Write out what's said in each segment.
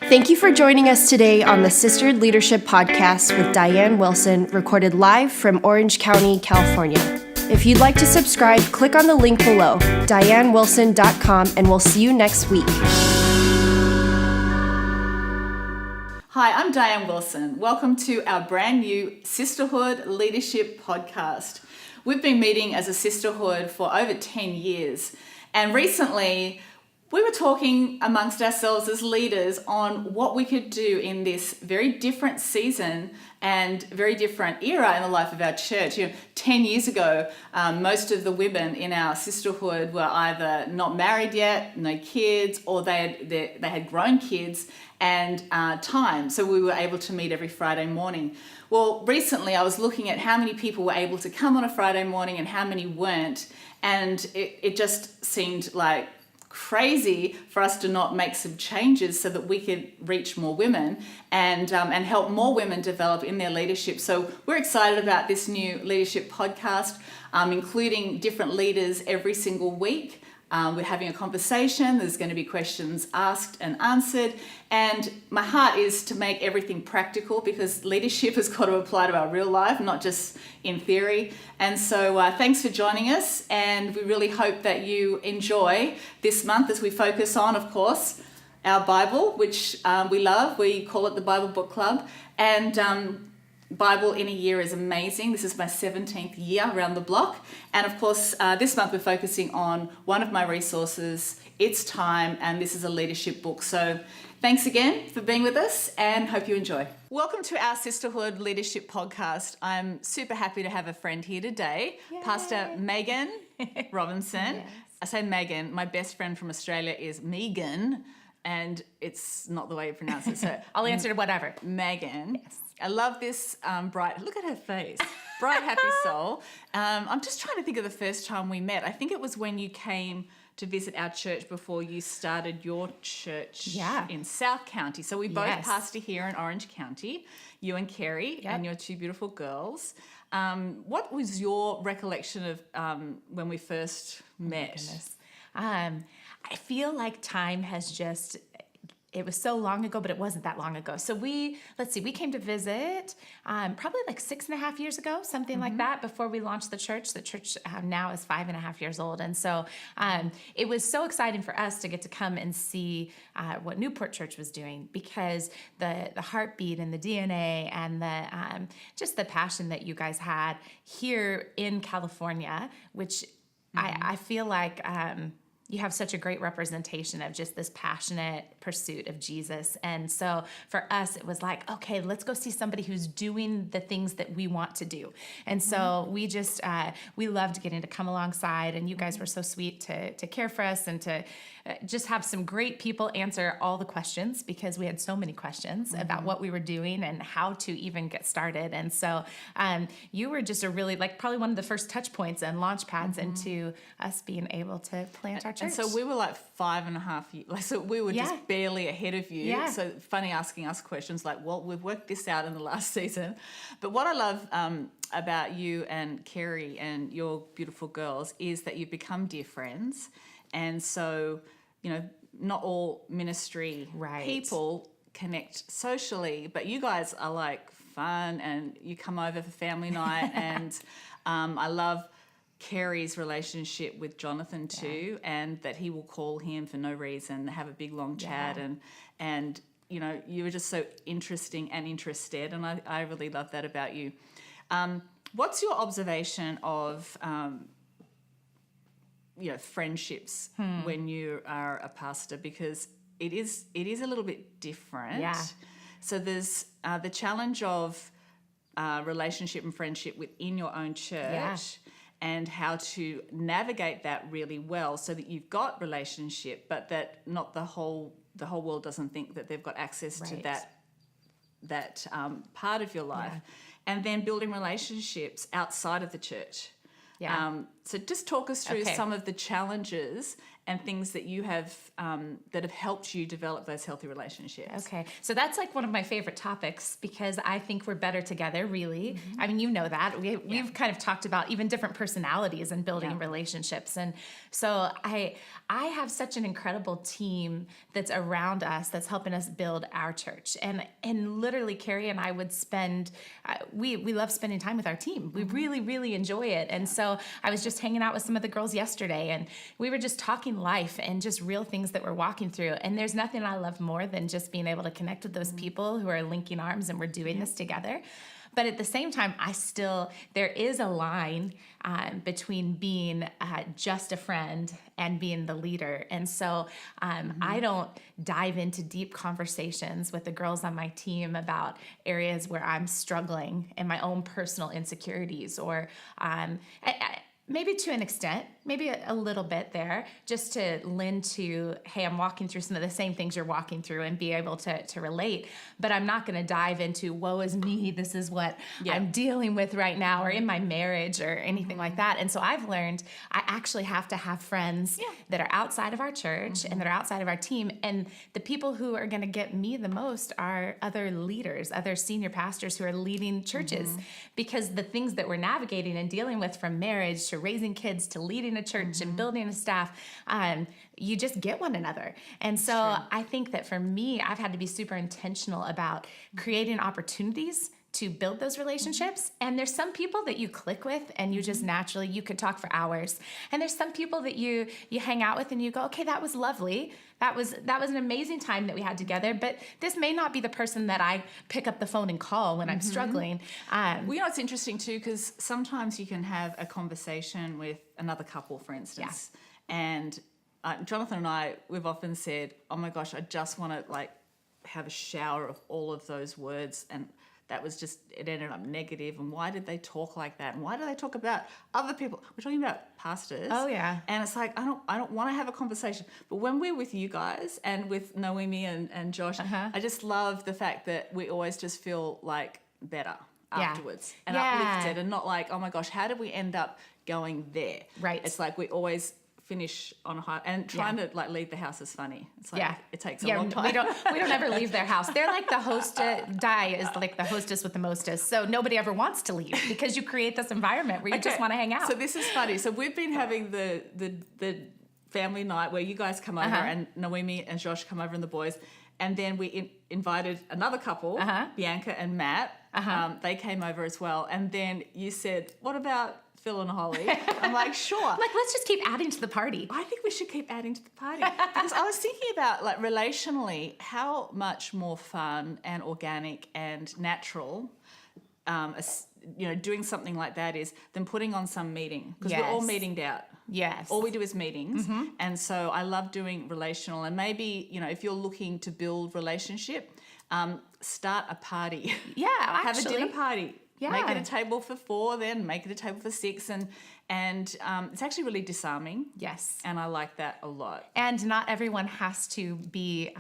Thank you for joining us today on the Sisterhood Leadership Podcast with Dianne Wilson, recorded live from Orange County, California. If you'd like to subscribe, click on the link below, diannewilson.com, and we'll see you next week. Hi, I'm Dianne Wilson. Welcome to our brand new Sisterhood Leadership Podcast. We've been meeting as a sisterhood for over 10 years, and recently we were talking amongst ourselves as leaders on what we could do in this very different season and very different era in the life of our church. 10 years ago, most of the women in our sisterhood were either not married yet, no kids, or they had grown kids and time. So we were able to meet every Friday morning. Well, recently I was looking at how many people were able to come on a Friday morning and how many weren't. And it just seemed like crazy for us to not make some changes so that we could reach more women and help more women develop in their leadership. So we're excited about this new leadership podcast, including different leaders every single week. We're having a conversation. There's going to be questions asked and answered. And my heart is to make everything practical, because leadership has got to apply to our real life, not just in theory. And so thanks for joining us. And we really hope that you enjoy this month as we focus on, of course, our Bible, which we love. We call it the Bible Book Club. And Bible in a year is amazing. This is my 17th year around the block. And of course, this month we're focusing on one of my resources, It's Time, and this is a leadership book. So thanks again for being with us and hope you enjoy. Welcome to our Sisterhood Leadership Podcast. I'm super happy to have a friend here today, Yay. Pastor Meghan Robinson. Yes. I say Megan, my best friend from Australia is Megan, and it's not the way you pronounce it. So I'll answer to whatever. Megan. Yes. I love this bright, look at her face, bright, happy soul. I'm just trying to think of the first time we met. I think it was when you came to visit our church before you started your church in South County. So we both pastor here in Orange County, you and Kerry and your two beautiful girls. What was your recollection of when we first met? Oh my goodness. I feel like time has just... It was so long ago, but it wasn't that long ago. So we came to visit probably like 6.5 years ago, something like that, before we launched the church. The church now is 5.5 years old. And so it was so exciting for us to get to come and see what Newport Church was doing, because the heartbeat and the DNA and the just the passion that you guys had here in California, which I feel like... you have such a great representation of just this passionate pursuit of Jesus. And so for us, it was like, okay, let's go see somebody who's doing the things that we want to do. And so we just, we loved getting to come alongside, and you guys were so sweet to care for us and to just have some great people answer all the questions, because we had so many questions about what we were doing and how to even get started. And so you were just a really, like, probably one of the first touch points and launch pads into us being able to plant our church. And so we were like 5.5 years, like, so we were just barely ahead of you. Yeah. So funny asking us questions like, well, we've worked this out in the last season. But what I love about you and Kerry and your beautiful girls is that you've become dear friends. And so, not all ministry people connect socially, but you guys are like fun, and you come over for family night. And I love Kerry's relationship with Jonathan too, and that he will call him for no reason, have a big long chat, and you were just so interesting and interested, and I really love that about you. What's your observation of friendships when you are a pastor? Because it is a little bit different. Yeah. So there's the challenge of relationship and friendship within your own church. And how to navigate that really well, so that you've got relationship, but that not the whole world doesn't think that they've got access to that part of your life. And then building relationships outside of the church. So just talk us through some of the challenges and things that you have that have helped you develop those healthy relationships. Okay, so that's like one of my favorite topics because I think we're better together, really. I mean, you know that. We've kind of talked about even different personalities and building relationships. And so I have such an incredible team that's around us that's helping us build our church. And literally, Carrie and I would spend, we love spending time with our team. We really, really enjoy it. And so I was just hanging out with some of the girls yesterday, and we were just talking life and just real things that we're walking through. And there's nothing I love more than just being able to connect with those people who are linking arms and we're doing this together. But at the same time, there is a line between being just a friend and being the leader. And so I don't dive into deep conversations with the girls on my team about areas where I'm struggling and my own personal insecurities, or maybe to an extent, maybe a little bit there, just to lend to, hey, I'm walking through some of the same things you're walking through and be able to relate. But I'm not going to dive into, woe is me, this is what I'm dealing with right now, or in my marriage or anything like that. And so I've learned I actually have to have friends that are outside of our church and that are outside of our team. And the people who are going to get me the most are other leaders, other senior pastors who are leading churches, because the things that we're navigating and dealing with, from marriage to raising kids to leading a church and building a staff, you just get one another. And so I think that for me, I've had to be super intentional about creating opportunities to build those relationships. And there's some people that you click with and you just naturally, you could talk for hours. And there's some people that you hang out with and you go, okay, that was lovely. That was an amazing time that we had together, but this may not be the person that I pick up the phone and call when I'm struggling. Well, you know, it's interesting too, because sometimes you can have a conversation with another couple, for instance, and Jonathan and I, we've often said, oh my gosh, I just want to like have a shower of all of those words, and that was just, it ended up negative. And why did they talk like that? And why do they talk about other people? We're talking about pastors. Oh yeah. And it's like, I don't want to have a conversation. But when we're with you guys and with Noemi and Josh, I just love the fact that we always just feel like better afterwards and uplifted, and not like, oh my gosh, how did we end up going there? Right. It's like we always finish on a high, and trying to like leave the house is funny. It's like it takes a long time. We don't ever leave their house. They're like the host. Di is like the hostess with the mostest. So nobody ever wants to leave because you create this environment where you just want to hang out. So this is funny. So we've been having the family night where you guys come over and Noemi and Josh come over and the boys, and then we invited another couple, Bianca and Matt. They came over as well, and then you said, "What about Phil and Holly?" I'm like, sure. Like, let's just keep adding to the party. I think we should keep adding to the party, because I was thinking about, like, relationally, how much more fun and organic and natural, doing something like that is than putting on some meeting, because we're all meetinged out. Yes. All we do is meetings. And so I love doing relational, and maybe, if you're looking to build relationship, start a party. Yeah, have a dinner party. Yeah. Make it a table for 4, then make it a table for 6, and it's actually really disarming. Yes. And I like that a lot. And not everyone has to be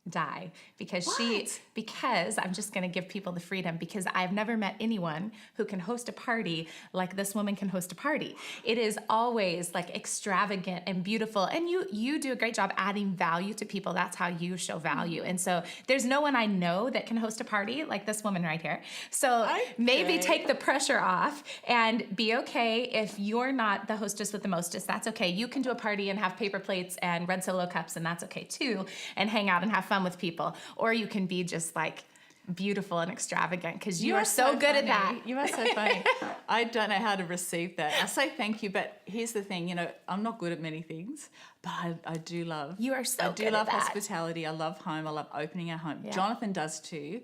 Di, because I'm just going to give people the freedom, because I've never met anyone who can host a party like this woman can host a party. It is always like extravagant and beautiful, and you do a great job adding value to people. That's how you show value. And so there's no one I know that can host a party like this woman right here. So maybe take the pressure off and be okay if you're not the hostess with the mostest. That's okay. You can do a party and have paper plates and red Solo cups, and that's okay too, and hang out and have fun with people. Or you can be just like beautiful and extravagant, because you are so good at that. You are so funny. I don't know how to receive that. I say thank you, but here's the thing, I'm not good at many things, but I do love. You are so good I do love at that. Hospitality. I love home. I love opening our home. Yeah. Jonathan does too,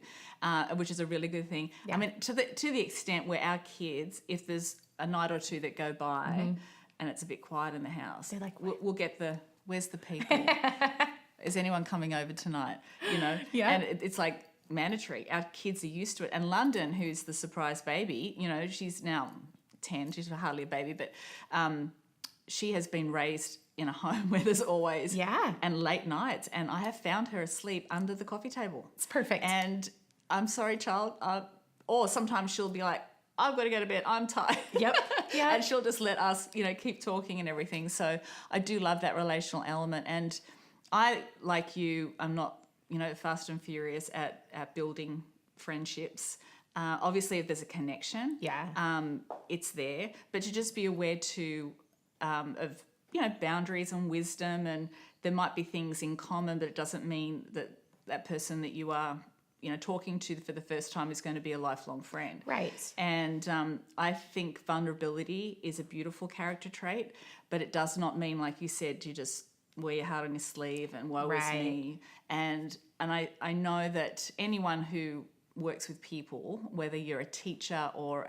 which is a really good thing. Yeah. I mean, to the extent where our kids, if there's a night or two that go by and it's a bit quiet in the house, they're like, we'll get where's the people? Is anyone coming over tonight? Yeah. And it's like mandatory. Our kids are used to it. And London, who's the surprise baby, she's now 10. She's hardly a baby, but she has been raised in a home where there's always and late nights. And I have found her asleep under the coffee table. It's perfect. And I'm sorry, child. Or sometimes she'll be like, I've got to go to bed, I'm tired. Yep. Yeah. And she'll just let us, keep talking and everything. So I do love that relational element. And I, like you, I'm not, fast and furious at building friendships. Obviously, if there's a connection, it's there. But to just be aware of boundaries and wisdom, and there might be things in common, but it doesn't mean that person that you are talking to for the first time is going to be a lifelong friend. Right. And I think vulnerability is a beautiful character trait, but it does not mean, like you said, you just wear your heart on your sleeve and woe is me. And I know that anyone who works with people, whether you're a teacher or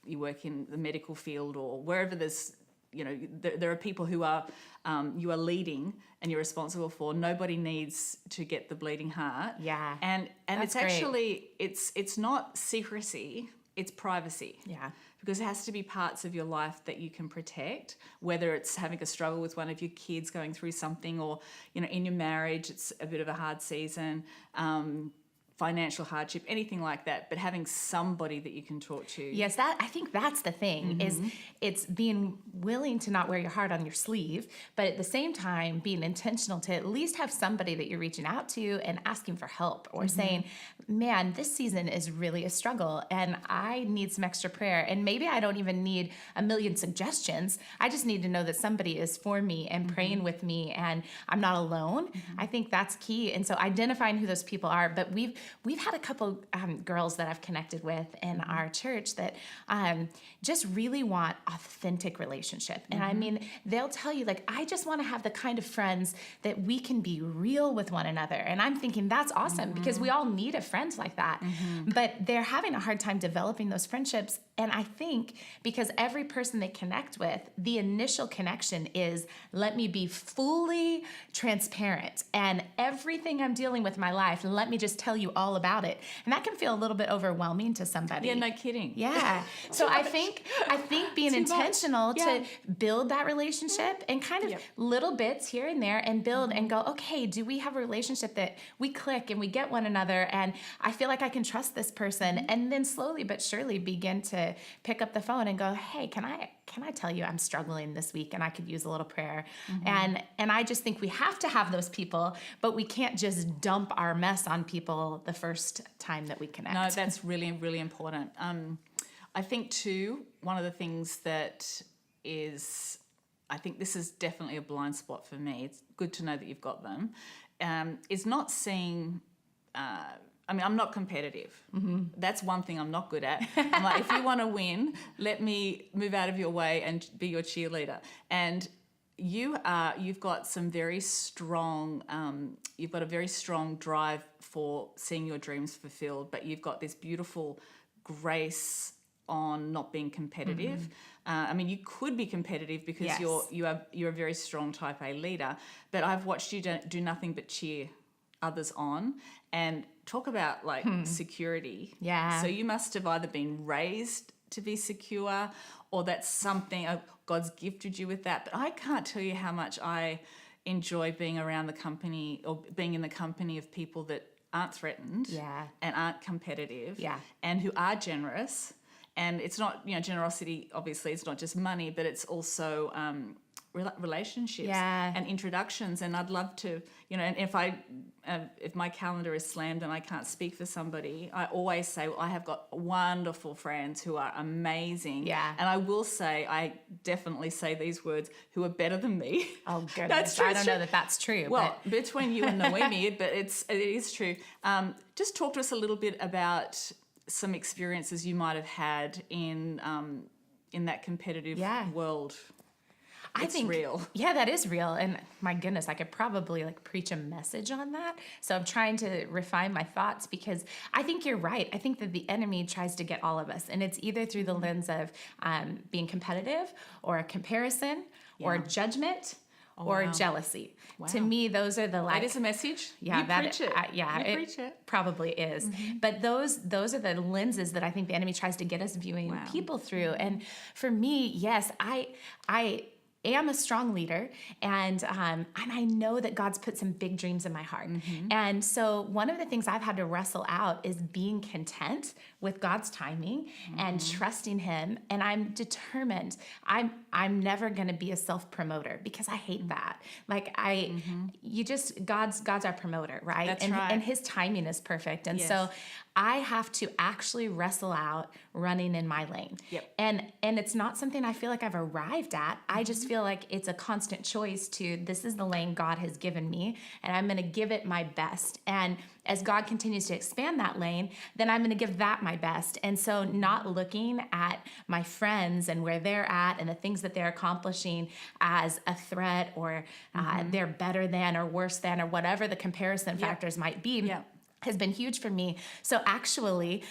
you work in the medical field or wherever there's, there are people who are you are leading and you're responsible for. Nobody needs to get the bleeding heart. Yeah. And That's it's actually it's not secrecy, it's privacy. Yeah. Because it has to be parts of your life that you can protect, whether it's having a struggle with one of your kids going through something, or in your marriage it's a bit of a hard season, financial hardship, anything like that, but having somebody that you can talk to. Yes, I think that's the thing, is it's being willing to not wear your heart on your sleeve, but at the same time being intentional to at least have somebody that you're reaching out to and asking for help, or saying, man, this season is really a struggle and I need some extra prayer. And maybe I don't even need a million suggestions. I just need to know that somebody is for me and praying with me and I'm not alone. I think that's key. And so identifying who those people are, but we've had a couple girls that I've connected with in our church that just really want authentic relationship. And I mean, they'll tell you, like, I just want to have the kind of friends that we can be real with one another. And I'm thinking that's awesome, because we all need a friend like that. But they're having a hard time developing those friendships. And I think because every person they connect with, the initial connection is, let me be fully transparent, and everything I'm dealing with in my life, let me just tell you all about it. And that can feel a little bit overwhelming to somebody. Yeah, no kidding. Yeah. So I think being intentional to build that relationship, and kind of little bits here and there, and build and go, okay, do we have a relationship that we click and we get one another, and I feel like I can trust this person, and then slowly but surely begin to pick up the phone and go, hey, can I tell you I'm struggling this week and I could use a little prayer? And I just think we have to have those people, but we can't just dump our mess on people the first time that we connect. No, that's really, really important. I think too, one of the things that is, I think this is definitely a blind spot for me, it's good to know that you've got them, is not seeing, I'm not competitive. That's one thing I'm not good at. I'm like, if you want to win, let me move out of your way and be your cheerleader. And you've got some very strong, you've got a very strong drive for seeing your dreams fulfilled, but you've got this beautiful grace on not being competitive. You could be competitive because you're a very strong type A leader, but I've watched you do nothing but cheer others on. And talk about security. Yeah. So you must have either been raised to be secure, or that's something, God's gifted you with that. But I can't tell you how much I enjoy being around the company, or being in the company of people that aren't threatened and aren't competitive and who are generous. And it's not, generosity, obviously, it's not just money, but it's also relationships and introductions. And I'd love to, and if my calendar is slammed and I can't speak for somebody, I always say, well, I have got wonderful friends who are amazing. Yeah. And I will say, I definitely say these words, who are better than me. Oh, goodness. That's true. I don't know that that's true. Well, between you and Noemi, but it is true. Just talk to us a little bit about some experiences you might have had in that competitive world. I think real. Yeah, that is real. And my goodness, I could probably preach a message on that. So I'm trying to refine my thoughts, because I think you're right. I think that the enemy tries to get all of us. And it's either through the lens of being competitive, or a comparison, or judgment, or jealousy. Wow. To me, those are the That is a message. Yeah, you preach it. You preach it. Probably is. But those are the lenses that I think the enemy tries to get us viewing people through. And for me, yes, I am a strong leader, and I know that God's put some big dreams in my heart. And so one of the things I've had to wrestle out is being content with God's timing and trusting Him. And I'm determined. I'm never going to be a self-promoter because I hate that. Like God's our promoter, right? That's and, right. And His timing is perfect. And Yes. so I have to actually wrestle out running in my lane. Yep. And it's not something I feel like I've arrived at. I just feel like it's a constant choice this is the lane God has given me, and I'm going to give it my best. And as God continues to expand that lane, then I'm going to give that my best. And so not looking at my friends and where they're at and the things that they're accomplishing as a threat or they're better than or worse than or whatever the comparison factors might be. Yep. Has been huge for me. So actually,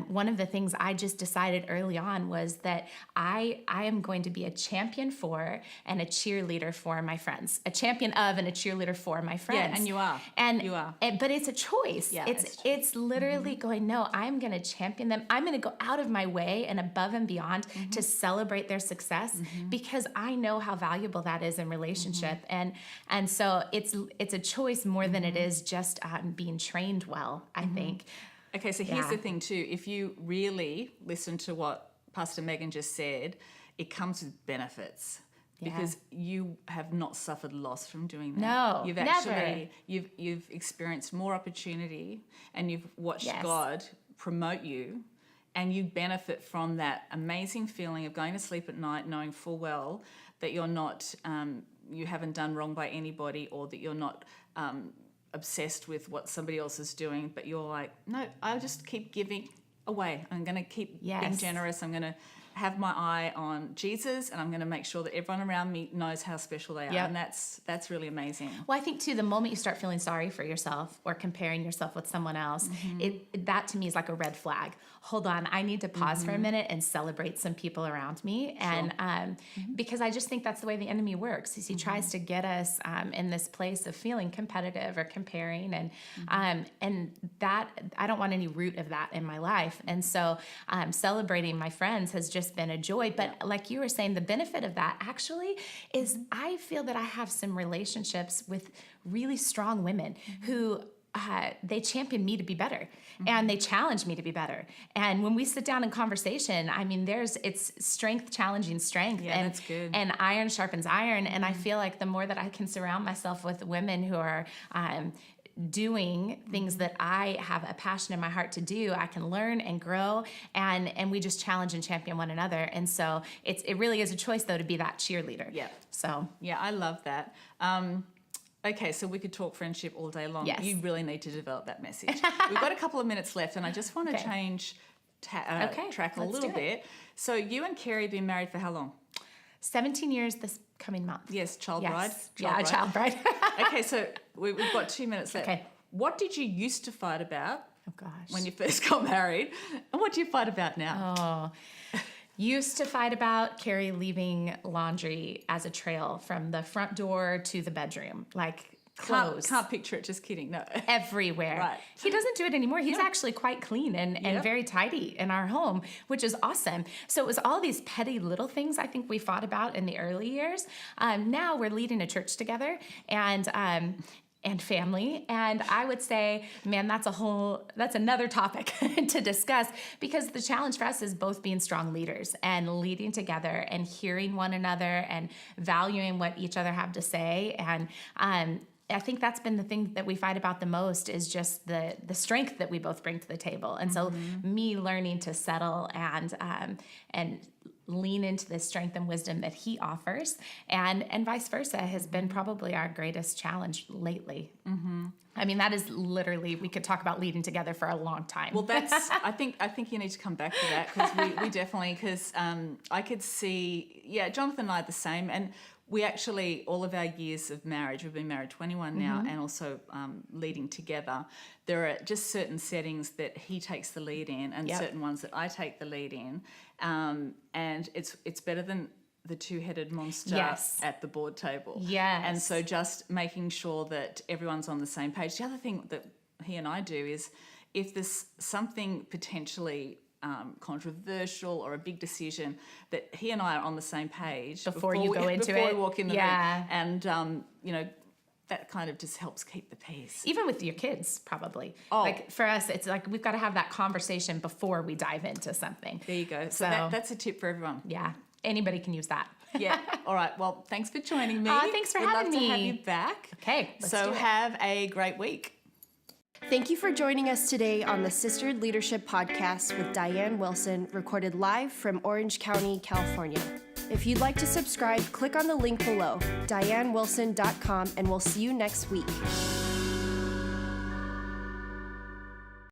one of the things I just decided early on was that I am going to be a champion for and a cheerleader for my friends, a champion of and a cheerleader for my friends. Yeah, and you are. And you are. But it's a choice. Yeah, it's literally going, no, I'm going to champion them. I'm going to go out of my way and above and beyond to celebrate their success because I know how valuable that is in relationship. And so it's a choice more than it is just being trained well, I think. Okay, so here's the thing too. If you really listen to what Pastor Meghan just said, it comes with benefits. Because you have not suffered loss from doing that. No, you've never. actually you've experienced more opportunity, and you've watched God promote you, and you benefit from that amazing feeling of going to sleep at night knowing full well that you're not you haven't done wrong by anybody, or that you're not obsessed with what somebody else is doing, but you're like, no, I'll just keep giving away. I'm going to keep being generous. I'm going to have my eye on Jesus, and I'm going to make sure that everyone around me knows how special they are. And that's really amazing. Well, I think too, the moment you start feeling sorry for yourself or comparing yourself with someone else, that to me is like a red flag. Hold on, I need to pause for a minute and celebrate some people around me. And because I just think that's the way the enemy works. He tries to get us in this place of feeling competitive or comparing, and that I don't want any root of that in my life. And so celebrating my friends has just been a joy. But like you were saying, the benefit of that actually is I feel that I have some relationships with really strong women who they champion me to be better, and they challenge me to be better. And when we sit down in conversation, I mean, it's strength challenging strength. Yeah, that's good. And iron sharpens iron. And I feel like the more that I can surround myself with women who are doing things that I have a passion in my heart to do, I can learn and grow, and we just challenge and champion one another. And so it really is a choice though to be that cheerleader. Yeah. So yeah, I love that. Okay, so we could talk friendship all day long. Yes. You really need to develop that message. We've got a couple of minutes left, and I just want to change track a little bit. So you and Kerry have been married for how long? 17 years this coming month. Yes, child bride. Child bride. Okay, so we've got 2 minutes left. Okay. What did you used to fight about Oh gosh. when you first got married, and what do you fight about now? Used to fight about Carrie leaving laundry as a trail from the front door to the bedroom, like clothes. Can't picture it, just kidding. No. Everywhere. Right. He doesn't do it anymore. He's actually quite clean and very tidy in our home, which is awesome. So it was all these petty little things I think we fought about in the early years. Now we're leading a church together, and family. And I would say, man, that's another topic to discuss, because the challenge for us is both being strong leaders and leading together and hearing one another and valuing what each other have to say. And I think that's been the thing that we fight about the most, is just the strength that we both bring to the table. And so me learning to settle and lean into the strength and wisdom that he offers, and vice versa, has been probably our greatest challenge lately. I mean, that is literally, we could talk about leading together for a long time. Well, I think you need to come back to that, because we definitely, because I could see, Jonathan and I are the same, and we actually, all of our years of marriage, we've been married 21 now, and also leading together, there are just certain settings that he takes the lead in, and certain ones that I take the lead in, and it's better than the two-headed monster at the board table. Yes. And so just making sure that everyone's on the same page. The other thing that he and I do is, if there's something potentially controversial or a big decision, that he and I are on the same page Before you go into before it. we walk in the Yeah. room. And, that kind of just helps keep the peace. Even with your kids, probably. Oh. Like for us, it's like we've got to have that conversation before we dive into something. There you go. So So- that's a tip for everyone. Yeah, anybody can use that. Yeah. All right. Well, thanks for joining me. Thanks for We'd having love to have me. you back. Okay, let's So do it. have a great week. Thank you for joining us today on the Sisterhood Leadership Podcast with Dianne Wilson, recorded live from Orange County, California. If you'd like to subscribe, click on the link below, diannewilson.com, and we'll see you next week.